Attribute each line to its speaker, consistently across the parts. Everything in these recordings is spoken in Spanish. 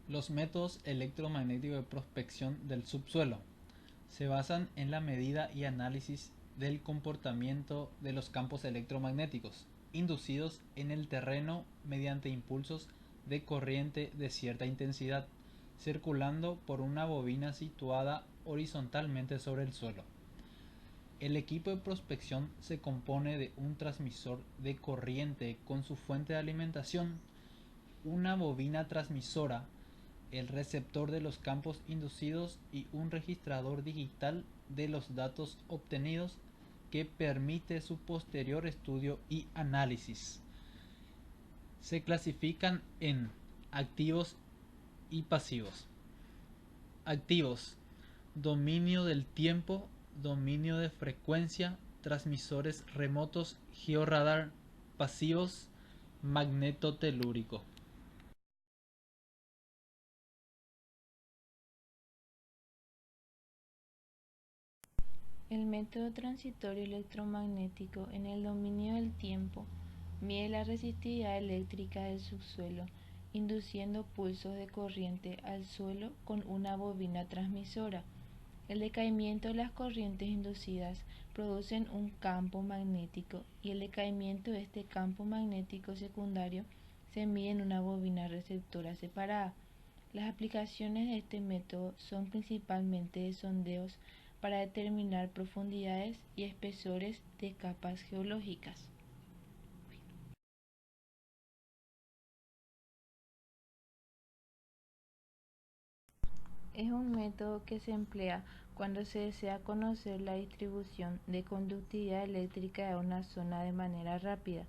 Speaker 1: Los métodos electromagnéticos de prospección del subsuelo se basan en la medida y análisis del comportamiento de los campos electromagnéticos inducidos en el terreno mediante impulsos de corriente de cierta intensidad, circulando por una bobina situada horizontalmente sobre el suelo. El equipo de prospección se compone de un transmisor de corriente con su fuente de alimentación, una bobina transmisora, el receptor de los campos inducidos y un registrador digital de los datos obtenidos que permite su posterior estudio y análisis. Se clasifican en activos y pasivos. Activos: dominio del tiempo, dominio de frecuencia, transmisores remotos, georradar. Pasivos: magnetotelúrico.
Speaker 2: El método transitorio electromagnético en el dominio del tiempo mide la resistividad eléctrica del subsuelo, induciendo pulsos de corriente al suelo con una bobina transmisora. El decaimiento de las corrientes inducidas producen un campo magnético y el decaimiento de este campo magnético secundario se mide en una bobina receptora separada. Las aplicaciones de este método son principalmente de sondeos para determinar profundidades y espesores de capas geológicas. Es un método que se emplea cuando se desea conocer la distribución de conductividad eléctrica de una zona de manera rápida.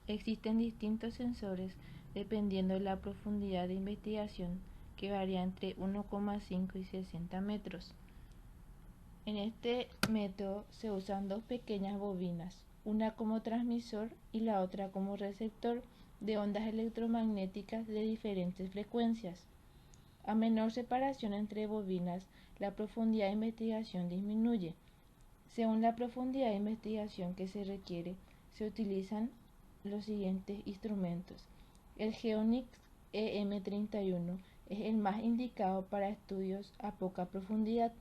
Speaker 2: Existen distintos sensores dependiendo de la profundidad de investigación, que varía entre 1,5 y 60 metros. En este método se usan dos pequeñas bobinas, una como transmisor y la otra como receptor de ondas electromagnéticas de diferentes frecuencias. A menor separación entre bobinas, la profundidad de investigación disminuye. Según la profundidad de investigación que se requiere, se utilizan los siguientes instrumentos. El Geonix EM31 es el más indicado para estudios a poca profundidad,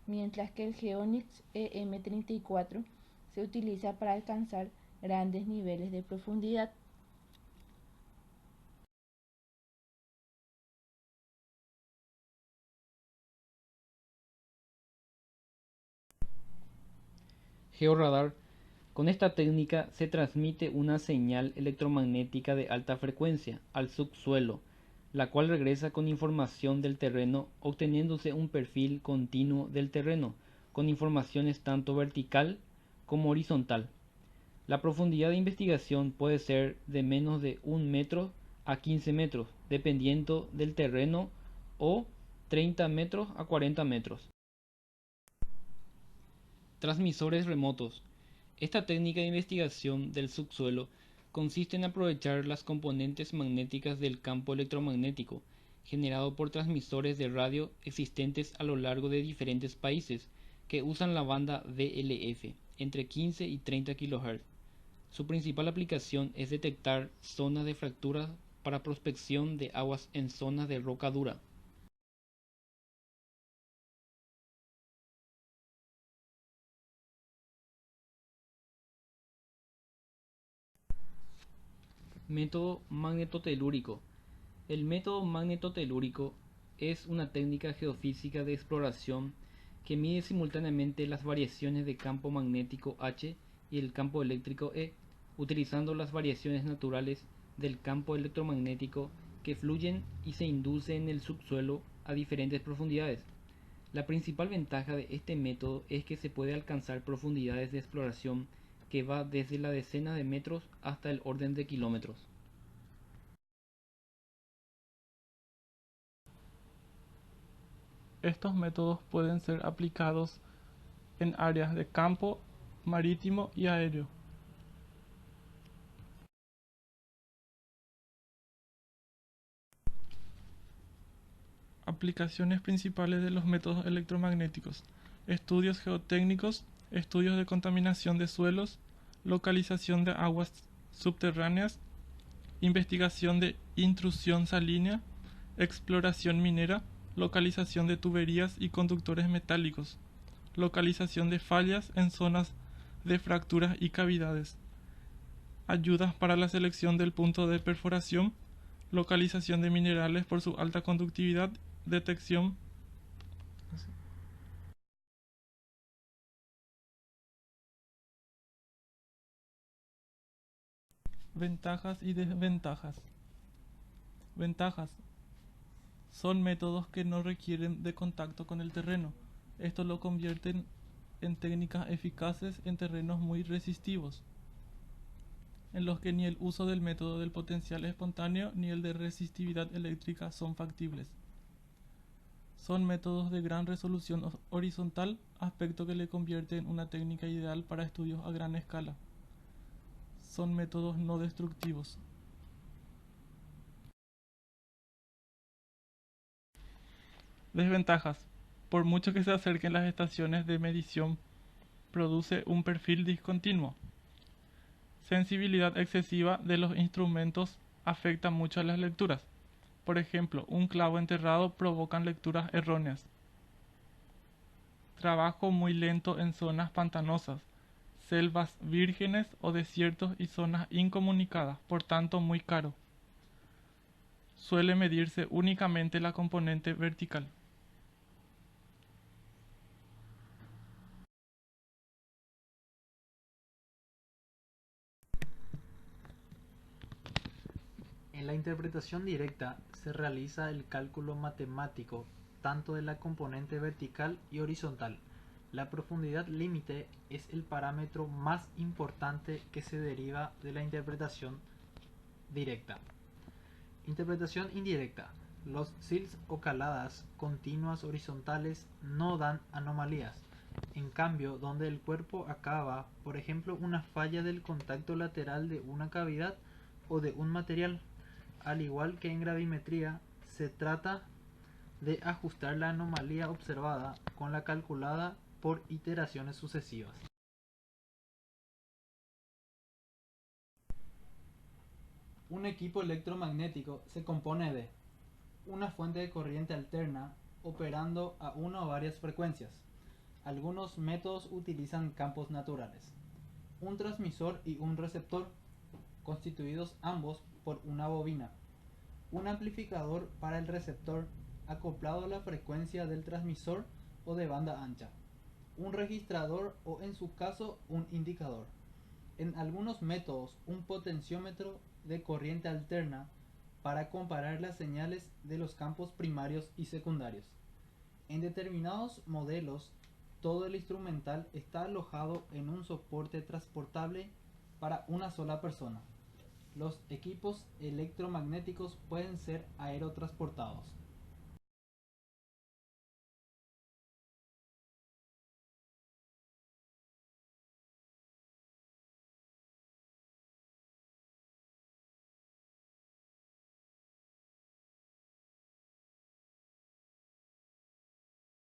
Speaker 2: mientras que el Geonix EM34 se utiliza para alcanzar grandes niveles de profundidad.
Speaker 3: Georradar. Con esta técnica se transmite una señal electromagnética de alta frecuencia al subsuelo, la cual regresa con información del terreno, obteniéndose un perfil continuo del terreno, con informaciones tanto vertical como horizontal. La profundidad de investigación puede ser de menos de 1 metro a 15 metros, dependiendo del terreno, o 30 metros a 40 metros. Transmisores remotos. Esta técnica de investigación del subsuelo consiste en aprovechar las componentes magnéticas del campo electromagnético generado por transmisores de radio existentes a lo largo de diferentes países que usan la banda VLF entre 15 y 30 kHz. Su principal aplicación es detectar zonas de fracturas para prospección de aguas en zonas de roca dura. Método magnetotelúrico. El método magnetotelúrico es una técnica geofísica de exploración que mide simultáneamente las variaciones de campo magnético H y el campo eléctrico E, utilizando las variaciones naturales del campo electromagnético que fluyen y se inducen en el subsuelo a diferentes profundidades. La principal ventaja de este método es que se puede alcanzar profundidades de exploración que va desde la decena de metros hasta el orden de kilómetros.
Speaker 4: Estos métodos pueden ser aplicados en áreas de campo, marítimo y aéreo. Aplicaciones principales de los métodos electromagnéticos: estudios geotécnicos, estudios de contaminación de suelos, localización de aguas subterráneas, investigación de intrusión salina, exploración minera, localización de tuberías y conductores metálicos, localización de fallas en zonas de fracturas y cavidades, ayudas para la selección del punto de perforación, localización de minerales por su alta conductividad, detección. Ventajas y desventajas. Ventajas. Son métodos que no requieren de contacto con el terreno. Esto lo convierten en técnicas eficaces en terrenos muy resistivos, en los que ni el uso del método del potencial espontáneo ni el de resistividad eléctrica son factibles. Son métodos de gran resolución horizontal, aspecto que le convierte en una técnica ideal para estudios a gran escala. Son métodos no destructivos. Desventajas. Por mucho que se acerquen las estaciones de medición, produce un perfil discontinuo. Sensibilidad excesiva de los instrumentos afecta mucho a las lecturas. Por ejemplo, un clavo enterrado provoca lecturas erróneas. Trabajo muy lento en zonas pantanosas, selvas vírgenes o desiertos y zonas incomunicadas, por tanto muy caro. Suele medirse únicamente la componente vertical.
Speaker 1: En la interpretación directa se realiza el cálculo matemático tanto de la componente vertical y horizontal. La profundidad límite es el parámetro más importante que se deriva de la interpretación directa. Interpretación indirecta. Los sills o caladas continuas horizontales no dan anomalías. En cambio, donde el cuerpo acaba, por ejemplo, una falla del contacto lateral de una cavidad o de un material, al igual que en gravimetría, se trata de ajustar la anomalía observada con la calculada por iteraciones sucesivas. Un equipo electromagnético se compone de una fuente de corriente alterna operando a una o varias frecuencias. Algunos métodos utilizan campos naturales. Un transmisor y un receptor, constituidos ambos por una bobina. Un amplificador para el receptor acoplado a la frecuencia del transmisor o de banda ancha. Un registrador o, en su caso, un indicador. En algunos métodos, un potenciómetro de corriente alterna para comparar las señales de los campos primarios y secundarios. En determinados modelos, todo el instrumental está alojado en un soporte transportable para una sola persona. Los equipos electromagnéticos pueden ser aerotransportados.